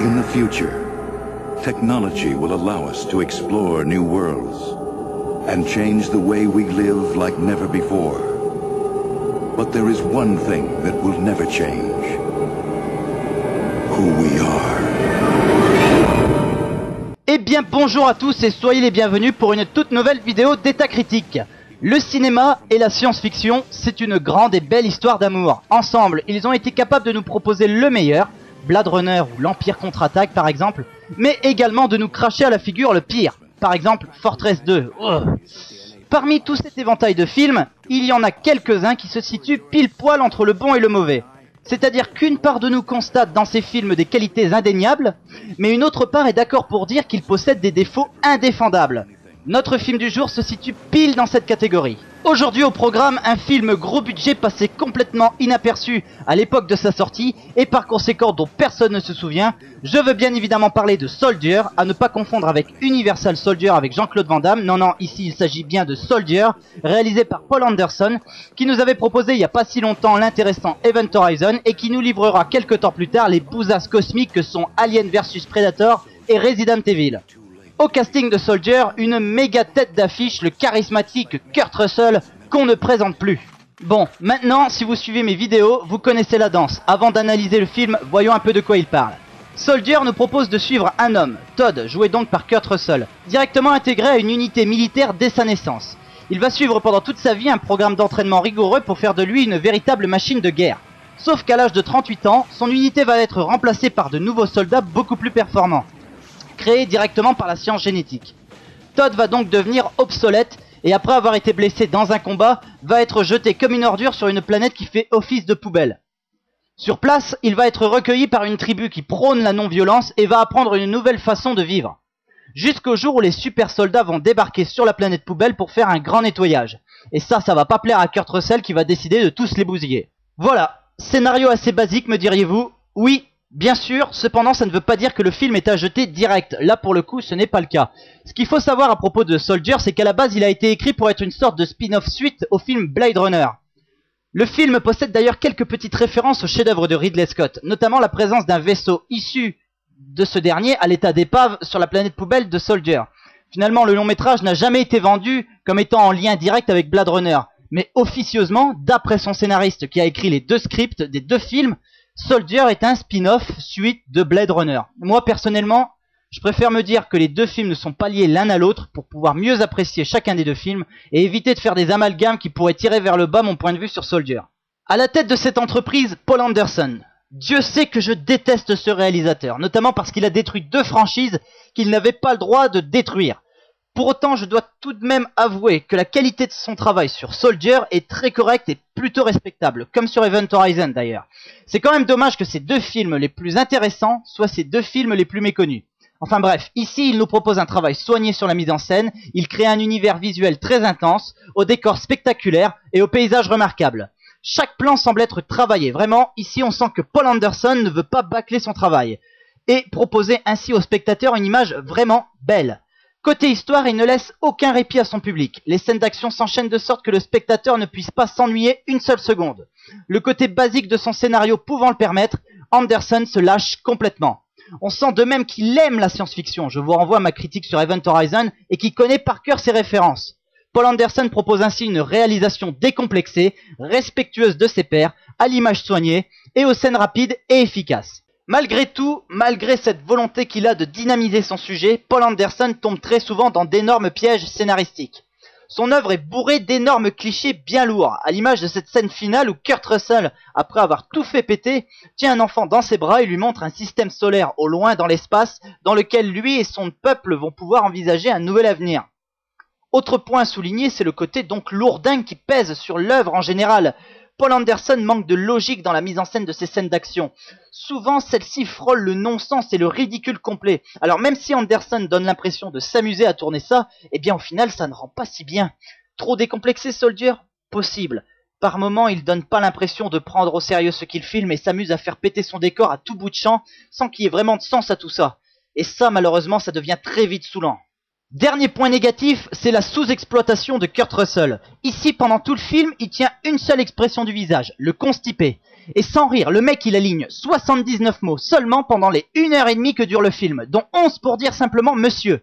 In the future, technology will allow us to explore new worlds and change the way we live like never before. But there is one thing that will never change: who we are. Eh bien bonjour à tous et soyez les bienvenus pour une toute nouvelle vidéo d'État Critique. Le cinéma et la science-fiction, c'est une grande et belle histoire d'amour. Ensemble, ils ont été capables de nous proposer le meilleur, Blade Runner ou l'Empire contre-attaque par exemple, mais également de nous cracher à la figure le pire, par exemple Fortress 2. Parmi tout cet éventail de films, il y en a quelques-uns qui se situent pile poil entre le bon et le mauvais. C'est-à-dire qu'une part de nous constate dans ces films des qualités indéniables, mais une autre part est d'accord pour dire qu'ils possèdent des défauts indéfendables. Notre film du jour se situe pile dans cette catégorie. Aujourd'hui au programme, un film gros budget passé complètement inaperçu à l'époque de sa sortie et par conséquent dont personne ne se souvient. Je veux bien évidemment parler de Soldier, à ne pas confondre avec Universal Soldier avec Jean-Claude Van Damme. Non, ici il s'agit bien de Soldier, réalisé par Paul Anderson, qui nous avait proposé il n'y a pas si longtemps l'intéressant Event Horizon et qui nous livrera quelques temps plus tard les bousasses cosmiques que sont Alien vs Predator et Resident Evil. Au casting de Soldier, une méga tête d'affiche, le charismatique Kurt Russell, qu'on ne présente plus. Bon, maintenant, si vous suivez mes vidéos, vous connaissez la danse. Avant d'analyser le film, voyons un peu de quoi il parle. Soldier nous propose de suivre un homme, Todd, joué donc par Kurt Russell, directement intégré à une unité militaire dès sa naissance. Il va suivre pendant toute sa vie un programme d'entraînement rigoureux pour faire de lui une véritable machine de guerre. Sauf qu'à l'âge de 38 ans, son unité va être remplacée par de nouveaux soldats beaucoup plus performants, créé directement par la science génétique. Todd va donc devenir obsolète et après avoir été blessé dans un combat, va être jeté comme une ordure sur une planète qui fait office de poubelle. Sur place, il va être recueilli par une tribu qui prône la non-violence et va apprendre une nouvelle façon de vivre. Jusqu'au jour où les super soldats vont débarquer sur la planète poubelle pour faire un grand nettoyage. Et ça va pas plaire à Kurt Russell qui va décider de tous les bousiller. Voilà, scénario assez basique me diriez-vous? Oui, bien sûr, cependant ça ne veut pas dire que le film est à jeter direct. Là pour le coup ce n'est pas le cas. Ce qu'il faut savoir à propos de Soldier, c'est qu'à la base il a été écrit pour être une sorte de spin-off suite au film Blade Runner. Le film possède d'ailleurs quelques petites références au chef-d'œuvre de Ridley Scott, notamment la présence d'un vaisseau issu de ce dernier à l'état d'épave sur la planète poubelle de Soldier. Finalement le long métrage n'a jamais été vendu comme étant en lien direct avec Blade Runner, mais officieusement, d'après son scénariste qui a écrit les deux scripts des deux films, Soldier est un spin-off suite de Blade Runner. Moi personnellement, je préfère me dire que les deux films ne sont pas liés l'un à l'autre pour pouvoir mieux apprécier chacun des deux films et éviter de faire des amalgames qui pourraient tirer vers le bas mon point de vue sur Soldier. À la tête de cette entreprise, Paul Anderson. Dieu sait que je déteste ce réalisateur, notamment parce qu'il a détruit deux franchises qu'il n'avait pas le droit de détruire. Pour autant, je dois tout de même avouer que la qualité de son travail sur Soldier est très correcte et plutôt respectable, comme sur Event Horizon d'ailleurs. C'est quand même dommage que ces deux films les plus intéressants soient ces deux films les plus méconnus. Enfin bref, ici il nous propose un travail soigné sur la mise en scène, il crée un univers visuel très intense, aux décors spectaculaires et aux paysages remarquables. Chaque plan semble être travaillé, vraiment, ici on sent que Paul Anderson ne veut pas bâcler son travail, et proposer ainsi au spectateur une image vraiment belle. Côté histoire, il ne laisse aucun répit à son public. Les scènes d'action s'enchaînent de sorte que le spectateur ne puisse pas s'ennuyer une seule seconde. Le côté basique de son scénario pouvant le permettre, Anderson se lâche complètement. On sent de même qu'il aime la science-fiction. Je vous renvoie à ma critique sur Event Horizon et qu'il connaît par cœur ses références. Paul Anderson propose ainsi une réalisation décomplexée, respectueuse de ses pairs, à l'image soignée et aux scènes rapides et efficaces. Malgré tout, malgré cette volonté qu'il a de dynamiser son sujet, Paul Anderson tombe très souvent dans d'énormes pièges scénaristiques. Son œuvre est bourrée d'énormes clichés bien lourds, à l'image de cette scène finale où Kurt Russell, après avoir tout fait péter, tient un enfant dans ses bras et lui montre un système solaire au loin dans l'espace, dans lequel lui et son peuple vont pouvoir envisager un nouvel avenir. Autre point à souligner, c'est le côté donc lourdingue qui pèse sur l'œuvre en général. Paul Anderson manque de logique dans la mise en scène de ses scènes d'action. Souvent, celle-ci frôle le non-sens et le ridicule complet. Alors même si Anderson donne l'impression de s'amuser à tourner ça, eh bien au final ça ne rend pas si bien. Trop décomplexé Soldier? Possible. Par moments, il donne pas l'impression de prendre au sérieux ce qu'il filme et s'amuse à faire péter son décor à tout bout de champ sans qu'il y ait vraiment de sens à tout ça. Et ça, malheureusement, ça devient très vite saoulant. Dernier point négatif, c'est la sous-exploitation de Kurt Russell. Ici, pendant tout le film, il tient une seule expression du visage, le constipé. Et sans rire, le mec il aligne 79 mots seulement pendant les 1h30 que dure le film, dont 11 pour dire simplement monsieur.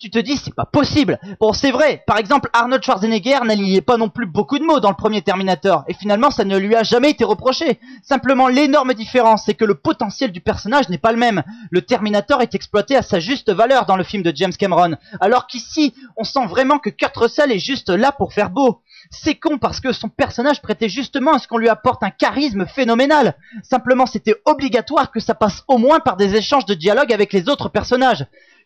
Tu te dis, c'est pas possible. Bon, c'est vrai, par exemple, Arnold Schwarzenegger n'alignait pas non plus beaucoup de mots dans le premier Terminator, et finalement ça ne lui a jamais été reproché. Simplement, l'énorme différence, c'est que le potentiel du personnage n'est pas le même. Le Terminator est exploité à sa juste valeur dans le film de James Cameron, alors qu'ici, on sent vraiment que Kurt Russell est juste là pour faire beau. C'est con parce que son personnage prêtait justement à ce qu'on lui apporte un charisme phénoménal. Simplement, c'était obligatoire que ça passe au moins par des échanges de dialogue avec les autres personnages.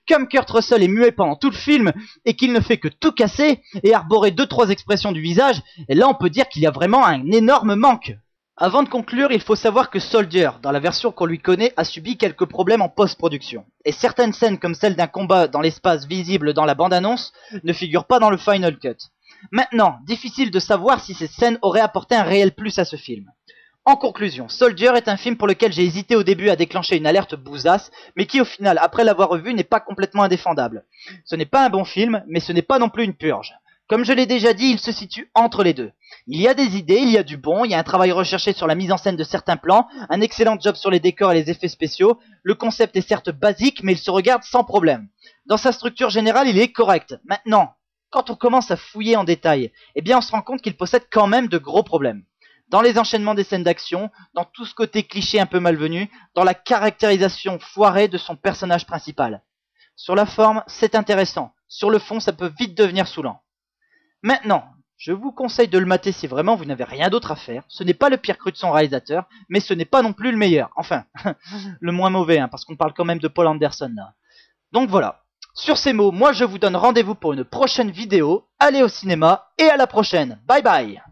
Comme Kurt Russell est muet pendant tout le film et qu'il ne fait que tout casser et arborer 2-3 expressions du visage, et là on peut dire qu'il y a vraiment un énorme manque. Avant de conclure, il faut savoir que Soldier, dans la version qu'on lui connaît, a subi quelques problèmes en post-production. Et certaines scènes comme celle d'un combat dans l'espace visible dans la bande-annonce ne figurent pas dans le Final Cut. Maintenant, difficile de savoir si ces scènes auraient apporté un réel plus à ce film. En conclusion, Soldier est un film pour lequel j'ai hésité au début à déclencher une alerte bousasse, mais qui au final, après l'avoir revu, n'est pas complètement indéfendable. Ce n'est pas un bon film, mais ce n'est pas non plus une purge. Comme je l'ai déjà dit, il se situe entre les deux. Il y a des idées, il y a du bon, il y a un travail recherché sur la mise en scène de certains plans, un excellent job sur les décors et les effets spéciaux, le concept est certes basique, mais il se regarde sans problème. Dans sa structure générale, il est correct. Maintenant, quand on commence à fouiller en détail, eh bien on se rend compte qu'il possède quand même de gros problèmes. Dans les enchaînements des scènes d'action, dans tout ce côté cliché un peu malvenu, dans la caractérisation foirée de son personnage principal. Sur la forme, c'est intéressant. Sur le fond, ça peut vite devenir saoulant. Maintenant, je vous conseille de le mater si vraiment vous n'avez rien d'autre à faire. Ce n'est pas le pire cru de son réalisateur, mais ce n'est pas non plus le meilleur. Enfin, le moins mauvais, hein, parce qu'on parle quand même de Paul Anderson là. Donc voilà. Sur ces mots, moi je vous donne rendez-vous pour une prochaine vidéo. Allez au cinéma et à la prochaine. Bye bye.